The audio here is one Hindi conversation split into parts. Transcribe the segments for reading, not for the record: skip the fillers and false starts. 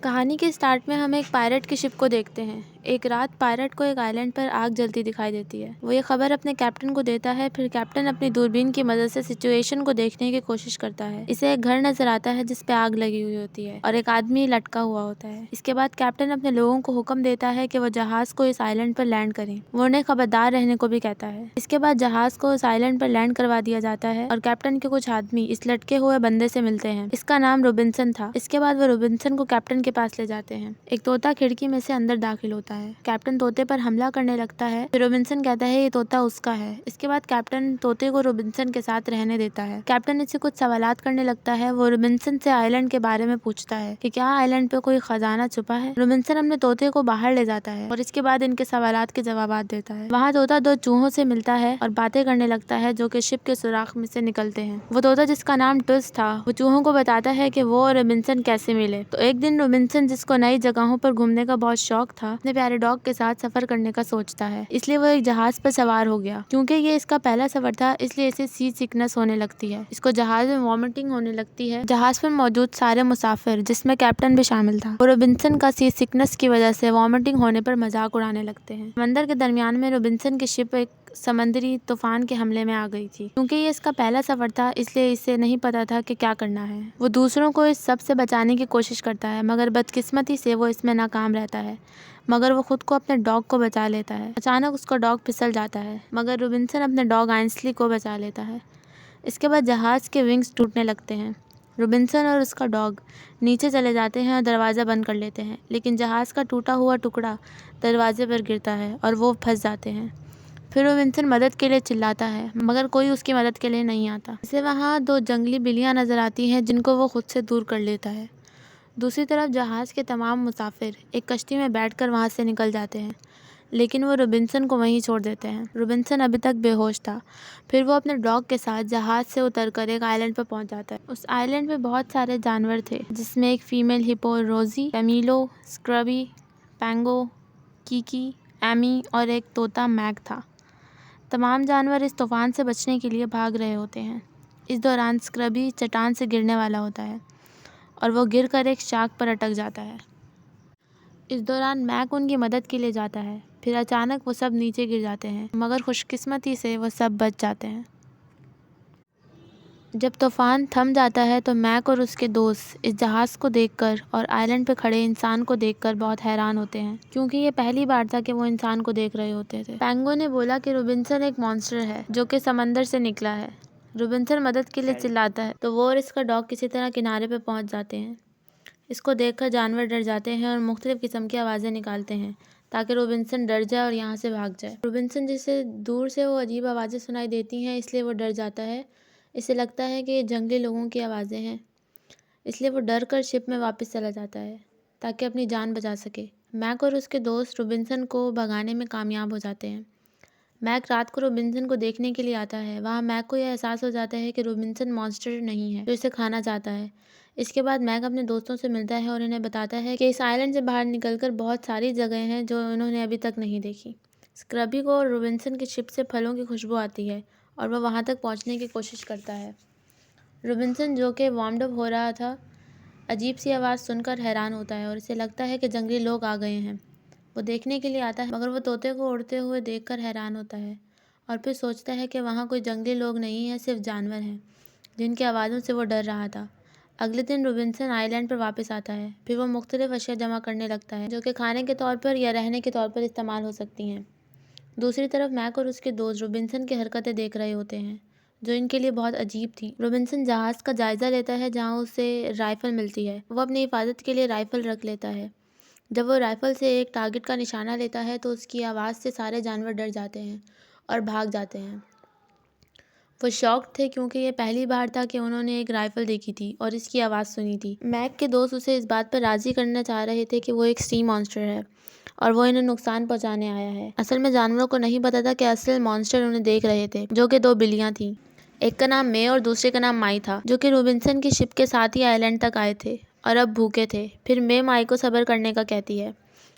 कहानी के स्टार्ट में हम एक पायरेट की शिप को देखते हैं। एक रात पायरेट को एक आइलैंड पर आग जलती दिखाई देती है। वो ये खबर अपने कैप्टन को देता है। फिर कैप्टन अपनी दूरबीन की मदद से सिचुएशन को देखने की कोशिश करता है। इसे एक घर नजर आता है जिस पे आग लगी हुई होती है और एक आदमी लटका हुआ होता है। इसके बाद कैप्टन अपने लोगों को हुक्म देता है कि वो जहाज को इस आइलैंड पर लैंड करें। वो उन्हें खबरदार रहने को भी कहता है। इसके बाद जहाज को उस आइलैंड पर लैंड करवा दिया जाता है और कैप्टन के कुछ आदमी इस लटके हुए बंदे से मिलते हैं। इसका नाम रोबिन्सन था। इसके बाद वो रोबिन्सन को कैप्टन के पास ले जाते हैं। एक तोता खिड़की में से अंदर दाखिल होता है। कैप्टन तोते पर हमला करने लगता है। फिर रोबिन्सन कहता है ये तोता उसका है। इसके बाद कैप्टन तोते को रोबिन्सन के साथ रहने देता है। कैप्टन इससे कुछ सवालात करने लगता है। वो रोबिन्सन से आइलैंड के बारे में पूछता है कि क्या आइलैंड पे कोई खजाना छुपा है। रोबिन्सन अपने तोते को बाहर ले जाता है और इसके बाद इनके सवालात के जवाब देता है। वहाँ तोता दो चूहों से मिलता है और बातें करने लगता है जो कि शिप के सुराख में से निकलते हैं। वो तोता जिसका नाम टुस था वो चूहों को बताता है कि वो और रोबिन्सन कैसे मिले। तो एक दिन रोबिन्सन जिसको नई जगहों पर घूमने का बहुत शौक था अपने प्यारे डॉग के साथ सफर करने का सोचता है। इसलिए वो एक जहाज पर सवार हो गया। क्योंकि ये इसका पहला सफर था इसलिए इसे सी सिकनेस होने लगती है। इसको जहाज में वॉमिटिंग होने लगती है। जहाज पर मौजूद सारे मुसाफिर जिसमें कैप्टन भी शामिल था वो रोबिन्सन का सी सिकनेस की वजह से वॉमिटिंग होने पर मजाक उड़ाने लगते हैं। समंदर के दरमियान में रोबिन्सन की शिप एक समंदरी तूफान के हमले में आ गई थी। क्योंकि ये इसका पहला सफर था इसलिए इसे नहीं पता था कि क्या करना है। वो दूसरों को इस सब से बचाने की कोशिश करता है मगर बदकिस्मती से वो इसमें नाकाम रहता है। मगर वो खुद को अपने डॉग को बचा लेता है। अचानक उसका डॉग फिसल जाता है मगर रोबिन्सन अपने डॉग आइंसली को बचा लेता है। इसके बाद जहाज के विंग्स टूटने लगते हैं। रोबिन्सन और उसका डॉग नीचे चले जाते हैं और दरवाज़ा बंद कर लेते हैं। लेकिन जहाज का टूटा हुआ टुकड़ा दरवाजे पर गिरता है और वो फंस जाते हैं। फिर रोबिन्सन मदद के लिए चिल्लाता है मगर कोई उसकी मदद के लिए नहीं आता। इसे वहाँ दो जंगली बिल्लियाँ नजर आती हैं जिनको वो खुद से दूर कर लेता है। दूसरी तरफ जहाज के तमाम मुसाफिर एक कश्ती में बैठकर वहाँ से निकल जाते हैं लेकिन वो रोबिन्सन को वहीं छोड़ देते हैं। रोबिन्सन अभी तक बेहोश था। फिर वो अपने डॉग के साथ जहाज से उतरकर एक आइलैंड पर पहुंच जाता है। उस आइलैंड पे बहुत सारे जानवर थे जिसमें एक फीमेल हिप्पो रोजी, कैमिलो, स्क्रबी, पैंगो, कीकी, एमी और एक तोता मैक था। तमाम जानवर इस तूफान से बचने के लिए भाग रहे होते हैं। इस दौरान स्क्रबी चट्टान से गिरने वाला होता है और वो गिरकर एक शार्क पर अटक जाता है। इस दौरान मैक उनकी मदद के लिए जाता है। फिर अचानक वो सब नीचे गिर जाते हैं मगर खुशकिस्मती से वो सब बच जाते हैं। जब तूफान थम जाता है तो मैक और उसके दोस्त इस जहाज़ को देखकर और आइलैंड पर खड़े इंसान को देखकर बहुत हैरान होते हैं क्योंकि ये पहली बार था कि वो इंसान को देख रहे होते थे। पैंगो ने बोला कि रोबिन्सन एक मॉन्स्टर है जो कि समंदर से निकला है। रोबिन्सन मदद के लिए चिल्लाता है तो वो और इसका डॉग किसी तरह किनारे पर पहुंच जाते हैं। इसको देखकर जानवर डर जाते हैं और मुख्तलिफ किस्म की आवाज़ें निकालते हैं ताकि रोबिन्सन डर जाए और यहाँ से भाग जाए। रोबिन्सन जिसे दूर से वो अजीब आवाज़ें सुनाई देती हैं इसलिए वो डर जाता है। इसे लगता है कि ये जंगली लोगों की आवाज़ें हैं इसलिए वो डर कर शिप में वापस चला जाता है ताकि अपनी जान बचा सके। मैक और उसके दोस्त रोबिन्सन को भगाने में कामयाब हो जाते हैं। मैक रात को रोबिन्सन को देखने के लिए आता है। वहाँ मैक को यह एहसास हो जाता है कि रोबिन्सन मॉन्स्टर नहीं है जो इसे खाना चाहता है। इसके बाद मैक अपने दोस्तों से मिलता है और इन्हें बताता है कि इस आइलैंड से बाहर निकलकर बहुत सारी जगह हैं जो उन्होंने अभी तक नहीं देखी। स्क्रबी को रोबिन्सन की शिप से फलों की खुशबू आती है और वह वहाँ तक पहुँचने की कोशिश करता है। रोबिन्सन जो कि वार्म अप हो रहा था अजीब सी आवाज़ सुनकर हैरान होता है और इसे लगता है कि जंगली लोग आ गए हैं। वो देखने के लिए आता है मगर वो तोते को उड़ते हुए देखकर हैरान होता है और फिर सोचता है कि वहाँ कोई जंगली लोग नहीं हैं, सिर्फ जानवर हैं जिनकी आवाज़ों से वो डर रहा था। अगले दिन रोबिन्सन आइलैंड पर वापस आता है। फिर वो मुख्तलिफ अशिया जमा करने लगता है जो कि खाने के तौर पर या रहने के तौर पर इस्तेमाल हो सकती हैं। दूसरी तरफ मैक और उसके दोस्त रोबिन्सन की हरकतें देख रहे होते हैं जो इनके लिए बहुत अजीब थी। रोबिन्सन जहाज़ का जायज़ा लेता है जहाँ उसे राइफ़ल मिलती है। वो अपनी हिफाजत के लिए राइफ़ल रख लेता है। जब वो राइफ़ल से एक टारगेट का निशाना लेता है तो उसकी आवाज़ से सारे जानवर डर जाते हैं और भाग जाते हैं। वो शॉक्ड थे क्योंकि ये पहली बार था कि उन्होंने एक राइफ़ल देखी थी और इसकी आवाज़ सुनी थी। मैक के दोस्त उसे इस बात पर राज़ी करना चाह रहे थे कि वो एक सी मॉन्स्टर है और वो इन्हें नुकसान पहुंचाने आया है। असल में जानवरों को नहीं पता था कि असल मॉन्स्टर उन्हें देख रहे थे जो कि दो बिल्लियाँ थीं। एक का नाम मे और दूसरे का नाम माई था जो कि रोबिन्सन की शिप के साथ ही आइलैंड तक आए थे और अब भूखे थे। फिर मे माई को सब्र करने का कहती है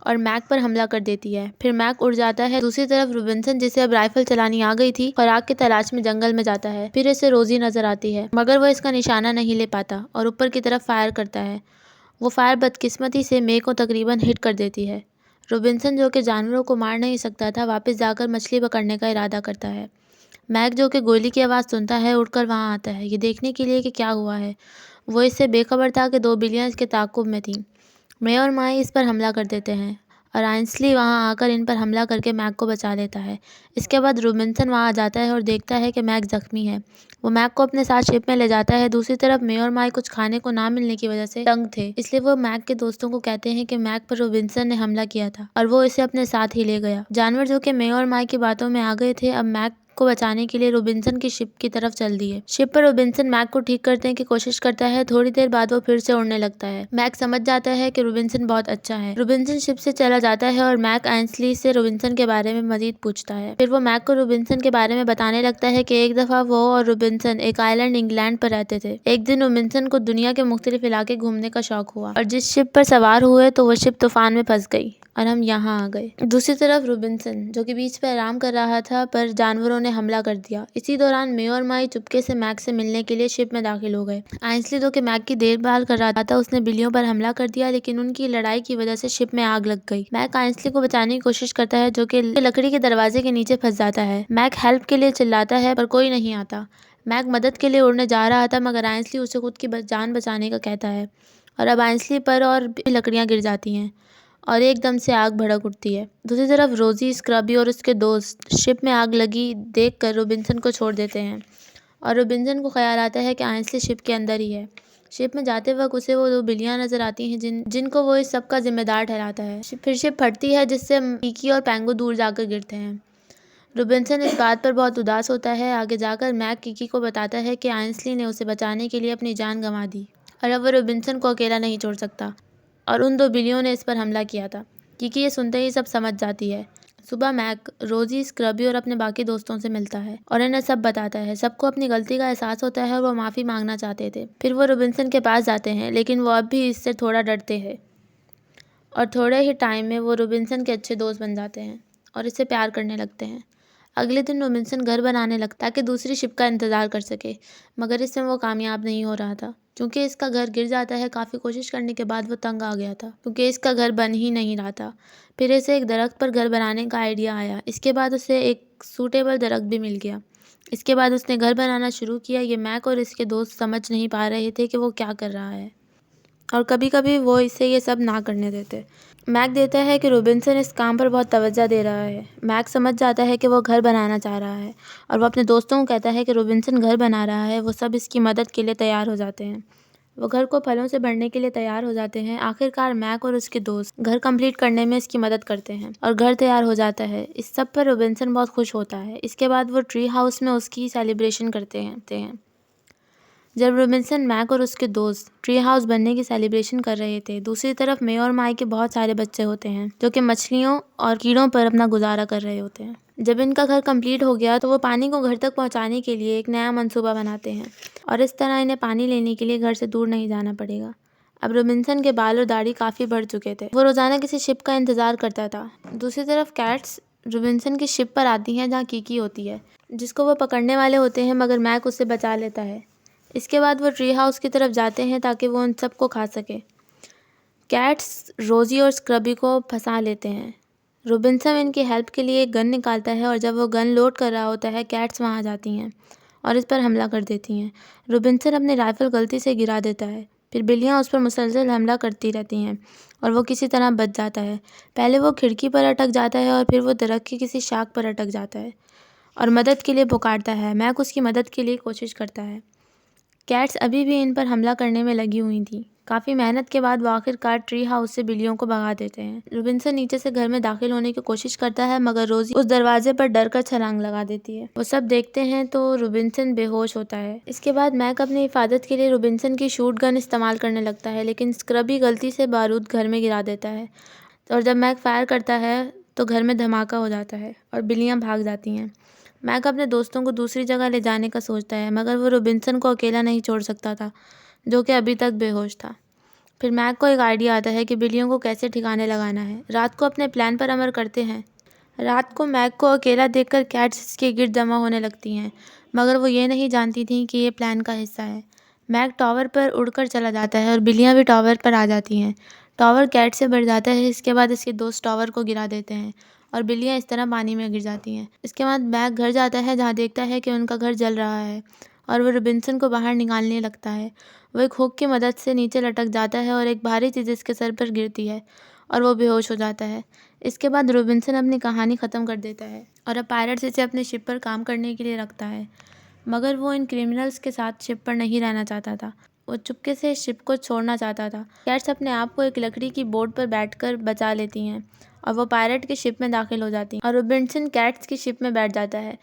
और मैक पर हमला कर देती है। फिर मैक उड़ जाता है। दूसरी तरफ रोबिन्सन जिसे अब राइफल चलानी आ गई थी खुराक की तलाश में जंगल में जाता है। फिर इसे रोजी नजर आती है मगर वह इसका निशाना नहीं ले पाता और ऊपर की तरफ फायर करता है वो फायर बदकिस्मती से मे को तकरीबन हिट कर देती है। रॉबिन्सन, जो कि जानवरों को मार नहीं सकता था, वापस जाकर मछली पकड़ने का इरादा करता है। मैक, जो कि गोली की आवाज़ सुनता है, उठकर वहाँ आता है ये देखने के लिए कि क्या हुआ है। वो इससे बेखबर था कि 2 बिल्लियाँ इसके ताक़ुब में थीं। मे और माई इस पर हमला कर देते हैं और आइंसली वहाँ आकर इन पर हमला करके मैक को बचा लेता है। इसके बाद रॉबिन्सन वहाँ आ जाता है और देखता है कि मैक ज़ख्मी है। वो मैक को अपने साथ शिप में ले जाता है। दूसरी तरफ मे और माई कुछ खाने को ना मिलने की वजह से तंग थे, इसलिए वो मैक के दोस्तों को कहते हैं कि मैक पर रॉबिन्सन ने हमला किया था और वो इसे अपने साथ ही ले गया। जानवर, जो कि मे और माई की बातों में आ गए थे, अब मैक को बचाने के लिए रॉबिन्सन की शिप की तरफ चल दिए। शिप पर रॉबिन्सन मैक को ठीक करने की कोशिश करता है। थोड़ी देर बाद वो फिर से उड़ने लगता है। मैक समझ जाता है कि रॉबिन्सन बहुत अच्छा है। रॉबिन्सन शिप से चला जाता है और मैक आइंसली से रॉबिन्सन के बारे में मजीद पूछता है। फिर वो मैक को रॉबिन्सन के बारे में बताने लगता है कि एक दफा वो और रॉबिन्सन एक आइलैंड इंग्लैंड पर रहते थे। एक दिन रॉबिन्सन को दुनिया के मुख्तलिफ इलाके घूमने का शौक हुआ और जिस शिप पर सवार हुए तो वो शिप तूफान में फंस गई और हम यहाँ आ गए। दूसरी तरफ रॉबिन्सन, जो कि बीच पर आराम कर रहा था, पर जानवरों ने हमला कर दिया। इसी दौरान मे और माई चुपके से मैक से मिलने के लिए शिप में दाखिल हो गए। आइंसली, जो कि मैक की देखभाल कर रहा था, उसने बिल्लियों पर हमला कर दिया, लेकिन उनकी लड़ाई की वजह से शिप में आग लग गई। मैक आइंसली को बचाने की कोशिश करता है, जो कि लकड़ी के दरवाजे के नीचे फंस जाता है। मैक हेल्प के लिए चिल्लाता है पर कोई नहीं आता। मैक मदद के लिए उड़ने जा रहा था, मगर आइंसली उसे खुद की जान बचाने का कहता है और अब आइंसली पर और भी लकड़ियाँ गिर जाती हैं और एकदम से आग भड़क उठती है। दूसरी तरफ रोजी, स्क्रबी और उसके दोस्त शिप में आग लगी देखकर रॉबिन्सन को छोड़ देते हैं और रॉबिन्सन को ख्याल आता है कि आइंसली शिप के अंदर ही है। शिप में जाते वक्त उसे वो 2 बिल्लियाँ नजर आती हैं जिनको वो इस सब का जिम्मेदार ठहराता है। फिर शिप फटती है, जिससे कीकी और पेंगो दूर जाकर गिरते हैं। रॉबिन्सन इस बात पर बहुत उदास होता है। आगे जाकर मैक कीकी को बताता है कि आइंसली ने उसे बचाने के लिए अपनी जान गंवा दी और अब वो रॉबिन्सन को अकेला नहीं छोड़ सकता और उन 2 बिल्लियों ने इस पर हमला किया था। कीकी ये सुनते ही सब समझ जाती है। सुबह मैक रोजी, स्क्रबी और अपने बाकी दोस्तों से मिलता है और इन्हें सब बताता है। सबको अपनी गलती का एहसास होता है और वो माफ़ी मांगना चाहते थे। फिर वो रॉबिन्सन के पास जाते हैं, लेकिन वो अब भी इससे थोड़ा डरते हैं और थोड़े ही टाइम में वो रॉबिन्सन के अच्छे दोस्त बन जाते हैं और इससे प्यार करने लगते हैं। अगले दिन रॉबिन्सन घर बनाने लगता ताकि दूसरी शिप का इंतज़ार कर सके, मगर इसमें वो कामयाब नहीं हो रहा था क्योंकि इसका घर गिर जाता है। काफ़ी कोशिश करने के बाद वो तंग आ गया था क्योंकि इसका घर बन ही नहीं रहा था। फिर इसे एक दरख्त पर घर बनाने का आइडिया आया। इसके बाद उसे एक सूटेबल दरख्त भी मिल गया। इसके बाद उसने घर बनाना शुरू किया। ये मैक और इसके दोस्त समझ नहीं पा रहे थे कि वो क्या कर रहा है और कभी कभी वो इसे ये सब ना करने देते। मैक देता है कि रॉबिन्सन इस काम पर बहुत तवज्जो दे रहा है। मैक समझ जाता है कि वो घर बनाना चाह रहा है और वो अपने दोस्तों को कहता है कि रॉबिन्सन घर बना रहा है। वो सब इसकी मदद के लिए तैयार हो जाते हैं। वो घर को फलों से भरने के लिए तैयार हो जाते हैं। आखिरकार मैक और उसके दोस्त घर कंप्लीट करने में इसकी मदद करते हैं और घर तैयार हो जाता है। इस सब पर रॉबिन्सन बहुत खुश होता है। इसके बाद वो ट्री हाउस में उसकी सेलिब्रेशन करते हैं। जब रॉबिन्सन, मैक और उसके दोस्त ट्री हाउस बनने की सेलिब्रेशन कर रहे थे, दूसरी तरफ मे और माई के बहुत सारे बच्चे होते हैं जो कि मछलियों और कीड़ों पर अपना गुजारा कर रहे होते हैं। जब इनका घर कंप्लीट हो गया तो वो पानी को घर तक पहुंचाने के लिए एक नया मंसूबा बनाते हैं और इस तरह इन्हें पानी लेने के लिए घर से दूर नहीं जाना पड़ेगा। अब रॉबिन्सन के बाल और दाढ़ी काफ़ी बढ़ चुके थे। वो रोज़ाना किसी शिप का इंतज़ार करता था। दूसरी तरफ कैट्स रॉबिन्सन की शिप पर आती हैं जहाँ कीकी होती है, जिसको वो पकड़ने वाले होते हैं, मगर मैक उससे बचा लेता है। इसके बाद वो ट्री हाउस की तरफ जाते हैं ताकि वो उन सबको खा सके। कैट्स रोजी और स्क्रबी को फंसा लेते हैं। रॉबिन्सन इनकी हेल्प के लिए एक गन निकालता है और जब वो गन लोड कर रहा होता है, कैट्स वहाँ आ जाती हैं और इस पर हमला कर देती हैं। रॉबिन्सन अपनी राइफल गलती से गिरा देता है। फिर बिल्लियाँ उस पर मुसलसल हमला करती रहती हैं और वो किसी तरह बच जाता है। पहले वो खिड़की पर अटक जाता है और फिर वो दरख्त की किसी शाख पर अटक जाता है और मदद के लिए पुकारता है। मैक उसकी मदद के लिए कोशिश करता है। कैट्स अभी भी इन पर हमला करने में लगी हुई थी। काफ़ी मेहनत के बाद वो आखिरकार ट्री हाउस से बिल्लियों को भगा देते हैं। रॉबिन्सन नीचे से घर में दाखिल होने की कोशिश करता है, मगर रोजी उस दरवाजे पर डर कर छलांग लगा देती है। वो सब देखते हैं तो रॉबिन्सन बेहोश होता है। इसके बाद मैक अपनी हिफाजत के लिए रॉबिन्सन की शूट गन इस्तेमाल करने लगता है, लेकिन स्क्रबी गलती से बारूद घर में गिरा देता है और जब मैक फायर करता है तो घर में धमाका हो जाता है और बिल्लियाँ भाग जाती हैं। मैक अपने दोस्तों को दूसरी जगह ले जाने का सोचता है, मगर वो रॉबिन्सन को अकेला नहीं छोड़ सकता था, जो कि अभी तक बेहोश था। फिर मैक को एक आइडिया आता है कि बिल्लियों को कैसे ठिकाने लगाना है। रात को अपने प्लान पर अमल करते हैं। रात को मैक को अकेला देखकर कैट्स इसके गिर्द जमा होने लगती हैं, मगर वो ये नहीं जानती थी कि ये प्लान का हिस्सा है। मैक टावर पर उड़कर चला जाता है और बिल्लियाँ भी टावर पर आ जाती हैं। टावर कैट से बढ़ जाता है। इसके बाद इसके दोस्त टावर को गिरा देते हैं और बिल्लियाँ इस तरह पानी में गिर जाती हैं। इसके बाद मैक घर जाता है जहाँ देखता है कि उनका घर जल रहा है और वो रॉबिन्सन को बाहर निकालने लगता है। वो एक हुक की मदद से नीचे लटक जाता है और एक भारी चीज़ इसके सर पर गिरती है और वो बेहोश हो जाता है। इसके बाद रॉबिन्सन अपनी कहानी ख़त्म कर देता है और अब पायरेट्स इसे अपने शिप पर काम करने के लिए रखता है, मगर वो इन क्रिमिनल्स के साथ शिप पर नहीं रहना चाहता था। वो चुपके से शिप को छोड़ना चाहता था। कैट्स अपने आप को एक लकड़ी की बोट पर बैठकर बचा लेती हैं और वो पायरेट की शिप में दाखिल हो जाती हैं और रॉबिन्सन कैट्स की शिप में बैठ जाता है।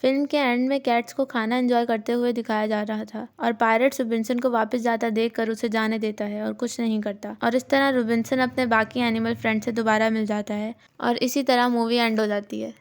फिल्म के एंड में कैट्स को खाना एंजॉय करते हुए दिखाया जा रहा था और पायरेट्स रॉबिन्सन को वापस जाता देखकर उसे जाने देता है और कुछ नहीं करता, और इस तरह रॉबिन्सन अपने बाकी एनिमल फ्रेंड से दोबारा मिल जाता है और इसी तरह मूवी एंड हो जाती है।